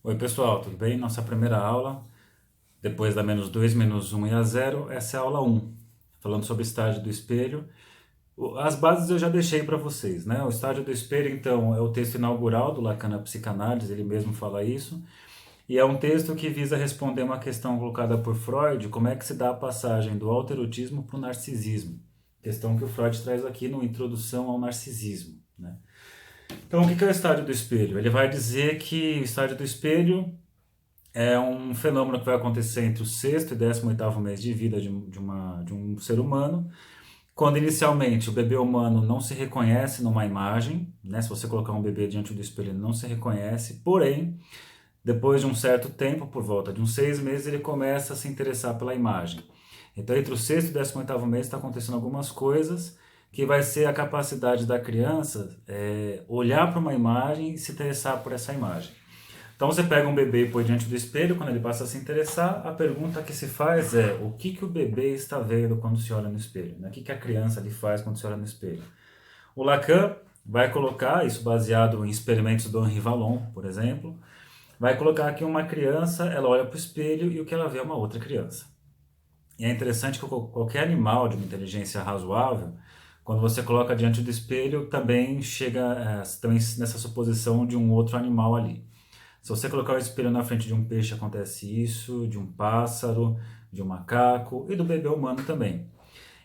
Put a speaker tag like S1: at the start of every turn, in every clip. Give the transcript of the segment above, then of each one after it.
S1: Oi pessoal, tudo bem? Nossa primeira aula, depois da -2, -1 e a zero, essa é a aula um, falando sobre o estágio do espelho. As bases eu já deixei para vocês, né? O estágio do espelho, então, é o texto inaugural do Lacan na Psicanálise, ele mesmo fala isso, e é um texto que visa responder uma questão colocada por Freud, como é que se dá a passagem do autoerotismo para o narcisismo, questão que o Freud traz aqui no Introdução ao Narcisismo, né? Então, o que é o estágio do espelho? Ele vai dizer que o estágio do espelho é um fenômeno que vai acontecer entre o sexto e 18º mês de vida de um ser humano, quando inicialmente o bebê humano não se reconhece numa imagem, né? Se você colocar um bebê diante do espelho, ele não se reconhece, porém, depois de um certo tempo, por volta de uns 6 meses, ele começa a se interessar pela imagem. Então, entre o sexto e 18º mês está acontecendo algumas coisas que vai ser a capacidade da criança olhar para uma imagem e se interessar por essa imagem. Então você pega um bebê e põe diante do espelho, quando ele passa a se interessar, a pergunta que se faz é o que o bebê está vendo quando se olha no espelho? Né? O que a criança ali faz quando se olha no espelho? O Lacan vai colocar, isso baseado em experimentos do Henri Vallon, por exemplo, vai colocar que uma criança, ela olha para o espelho e o que ela vê é uma outra criança. E é interessante que qualquer animal de uma inteligência razoável, quando você coloca diante do espelho, também chega também nessa suposição de um outro animal ali. Se você colocar o espelho na frente de um peixe, acontece isso, de um pássaro, de um macaco e do bebê humano também.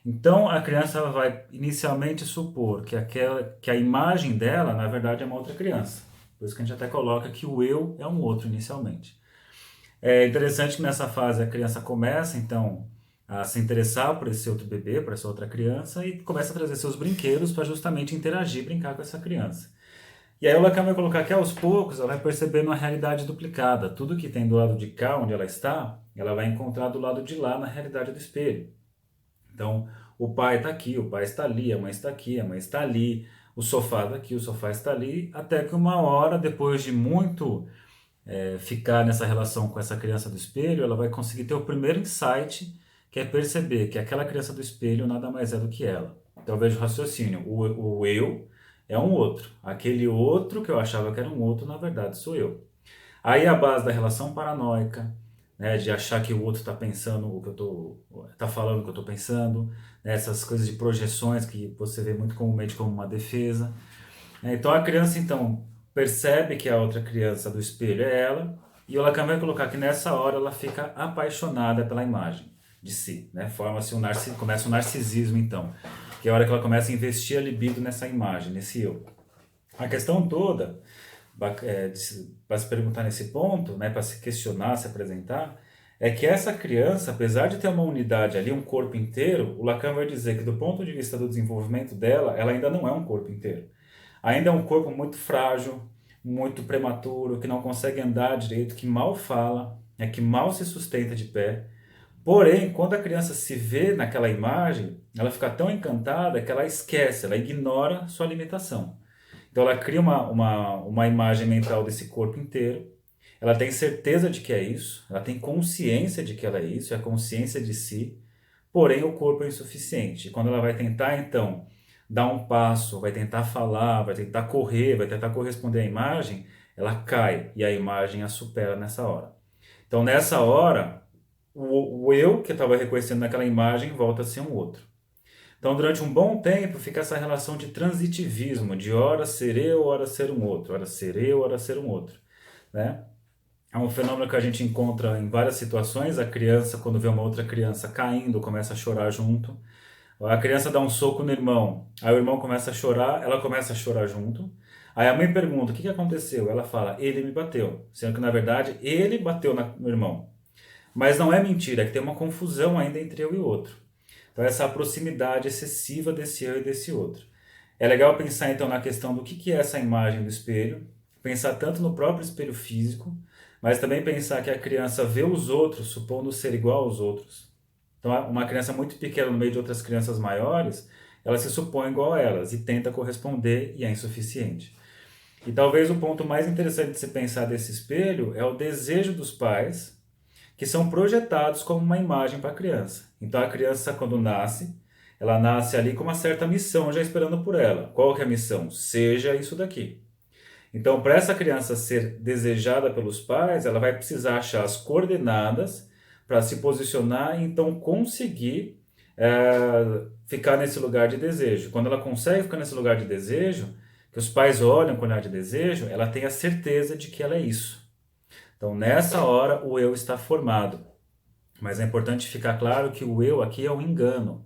S1: Então a criança vai inicialmente supor que a imagem dela, na verdade, é uma outra criança. Por isso que a gente até coloca que o eu é um outro inicialmente. É interessante que nessa fase a criança começa, então, a se interessar por esse outro bebê, por essa outra criança, e começa a trazer seus brinquedos para justamente interagir, brincar com essa criança. E aí o Lacan vai colocar que aos poucos ela vai percebendo a realidade duplicada. Tudo que tem do lado de cá, onde ela está, ela vai encontrar do lado de lá na realidade do espelho. Então, o pai está aqui, o pai está ali, a mãe está aqui, a mãe está ali, o sofá está aqui, o sofá está ali, até que uma hora, depois de muito ficar nessa relação com essa criança do espelho, ela vai conseguir ter o primeiro insight, que é perceber que aquela criança do espelho nada mais é do que ela. Então veja o raciocínio, o eu é um outro, aquele outro que eu achava que era um outro, na verdade sou eu. Aí a base da relação paranoica, né, de achar que o outro está pensando o que eu tô, está falando o que eu estou pensando, né, essas coisas de projeções que você vê muito comumente como uma defesa. Então a criança então percebe que a outra criança do espelho é ela, e o Lacan vai colocar que nessa hora ela fica apaixonada pela imagem de si, né? Forma-se começa o narcisismo então, que é a hora que ela começa a investir a libido nessa imagem, nesse eu. A questão toda, para se perguntar nesse ponto, né, para se questionar, se apresentar, é que essa criança, apesar de ter uma unidade ali, um corpo inteiro, o Lacan vai dizer que do ponto de vista do desenvolvimento dela, ela ainda não é um corpo inteiro. Ainda é um corpo muito frágil, muito prematuro, que não consegue andar direito, que mal fala, que mal se sustenta de pé. Porém, quando a criança se vê naquela imagem, ela fica tão encantada que ela esquece, ela ignora sua limitação. Então ela cria uma imagem mental desse corpo inteiro, ela tem certeza de que é isso, ela tem consciência de que ela é isso, é a consciência de si, porém o corpo é insuficiente. E quando ela vai tentar, então, dar um passo, vai tentar falar, vai tentar correr, vai tentar corresponder à imagem, ela cai e a imagem a supera nessa hora. Então, nessa hora, o eu que estava reconhecendo naquela imagem volta a ser um outro. Então, durante um bom tempo, fica essa relação de transitivismo, de ora ser eu, ora ser um outro, ora ser eu, ora ser um outro, né? É um fenômeno que a gente encontra em várias situações. A criança, quando vê uma outra criança caindo, começa a chorar junto. A criança dá um soco no irmão, aí o irmão começa a chorar, ela começa a chorar junto. Aí a mãe pergunta: o que aconteceu? Ela fala: ele me bateu. Sendo que, na verdade, ele bateu no irmão. Mas não é mentira, é que tem uma confusão ainda entre eu e o outro. Então, essa proximidade excessiva desse eu e desse outro. É legal pensar então na questão do que é essa imagem do espelho, pensar tanto no próprio espelho físico, mas também pensar que a criança vê os outros supondo ser igual aos outros. Então, uma criança muito pequena no meio de outras crianças maiores, ela se supõe igual a elas e tenta corresponder e é insuficiente. E talvez o ponto mais interessante de se pensar desse espelho é o desejo dos pais, que são projetados como uma imagem para a criança. Então, a criança, quando nasce, ela nasce ali com uma certa missão já esperando por ela. Qual que é a missão? Seja isso daqui. Então, para essa criança ser desejada pelos pais, ela vai precisar achar as coordenadas para se posicionar e então conseguir ficar nesse lugar de desejo. Quando ela consegue ficar nesse lugar de desejo, que os pais olham com olhar de desejo, ela tem a certeza de que ela é isso. Então, nessa hora, o eu está formado. Mas é importante ficar claro que o eu aqui é um engano.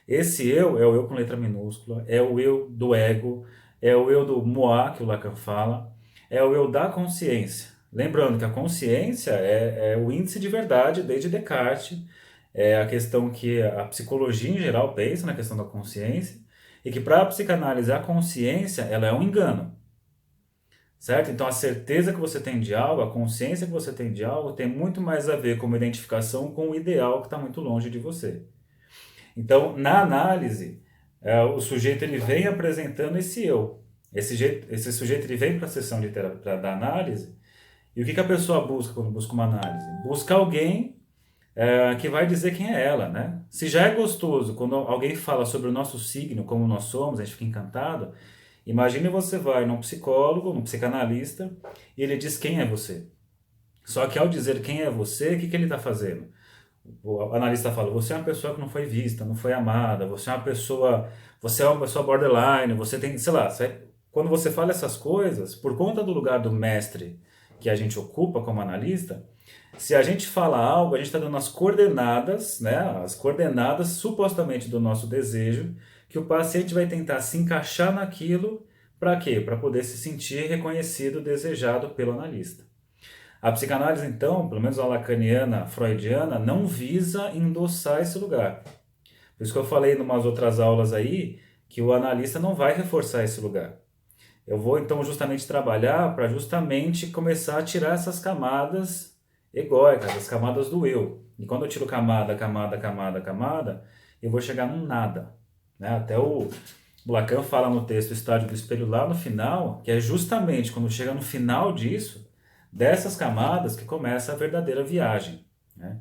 S1: Esse eu é o eu com letra minúscula, é o eu do ego, é o eu do Moá, que o Lacan fala, é o eu da consciência. Lembrando que a consciência é o índice de verdade desde Descartes, é a questão que a psicologia em geral pensa na questão da consciência, e que para a psicanálise a consciência ela é um engano. Certo? Então a certeza que você tem de algo, a consciência que você tem de algo, tem muito mais a ver com uma identificação com o ideal que está muito longe de você. Então, na análise, o sujeito ele vem apresentando esse eu. Esse sujeito ele vem para a sessão de terapia da análise, e o que a pessoa busca quando busca uma análise? Busca alguém que vai dizer quem é ela, né? Se já é gostoso quando alguém fala sobre o nosso signo, como nós somos, a gente fica encantado. Imagine você vai num psicólogo, num psicanalista, e ele diz quem é você. Só que ao dizer quem é você, o que ele está fazendo? O analista fala, você é uma pessoa que não foi vista, não foi amada, você é uma pessoa borderline, você tem, sei lá, quando você fala essas coisas, por conta do lugar do mestre que a gente ocupa como analista, se a gente fala algo, a gente está dando as coordenadas, né, as coordenadas supostamente do nosso desejo, que o paciente vai tentar se encaixar naquilo, para quê? Para poder se sentir reconhecido, desejado pelo analista. A psicanálise, então, pelo menos a lacaniana, freudiana, não visa endossar esse lugar. Por isso que eu falei em umas outras aulas aí, que o analista não vai reforçar esse lugar. Eu vou, então, justamente trabalhar para justamente começar a tirar essas camadas egóicas, as camadas do eu. E quando eu tiro camada, eu vou chegar num nada. Né? Até o Lacan fala no texto o estádio do espelho lá no final, que é justamente quando chega no final disso, dessas camadas que começa a verdadeira viagem. Né?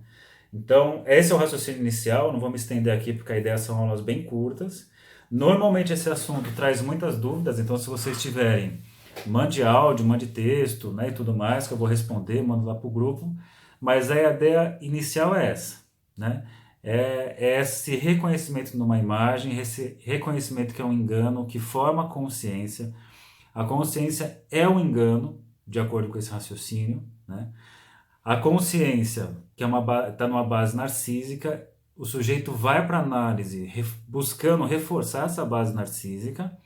S1: Então, esse é o raciocínio inicial, não vou me estender aqui porque a ideia são aulas bem curtas. Normalmente esse assunto traz muitas dúvidas, então se vocês tiverem, mande áudio, mande texto, né, e tudo mais, que eu vou responder, mando lá para o grupo. Mas a ideia inicial é essa, né? É esse reconhecimento numa imagem, esse reconhecimento que é um engano, que forma a consciência. A consciência é um engano, de acordo com esse raciocínio, né? A consciência, que está numa base narcísica, o sujeito vai para a análise buscando reforçar essa base narcísica,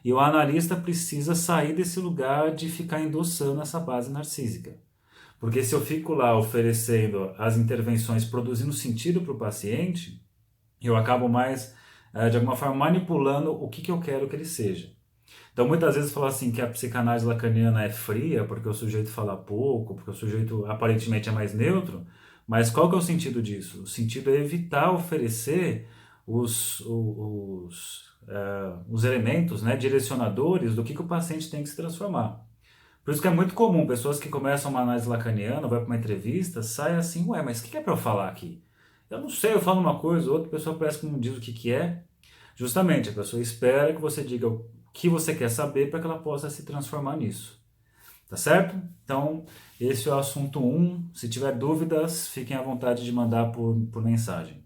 S1: e o analista precisa sair desse lugar de ficar endossando essa base narcísica. Porque se eu fico lá oferecendo as intervenções, produzindo sentido para o paciente, eu acabo mais, de alguma forma, manipulando o que eu quero que ele seja. Então, muitas vezes fala assim que a psicanálise lacaniana é fria, porque o sujeito fala pouco, porque o sujeito aparentemente é mais neutro, mas qual que é o sentido disso? O sentido é evitar oferecer os elementos, né, direcionadores do que o paciente tem que se transformar. Por isso que é muito comum pessoas que começam uma análise lacaniana, vai para uma entrevista, saem assim, ué, mas o que é para eu falar aqui? Eu não sei, eu falo uma coisa, outra pessoa parece que não diz o que é. Justamente, a pessoa espera que você diga o que você quer saber para que ela possa se transformar nisso. Tá certo? Então, esse é o assunto 1. Se tiver dúvidas, fiquem à vontade de mandar por mensagem.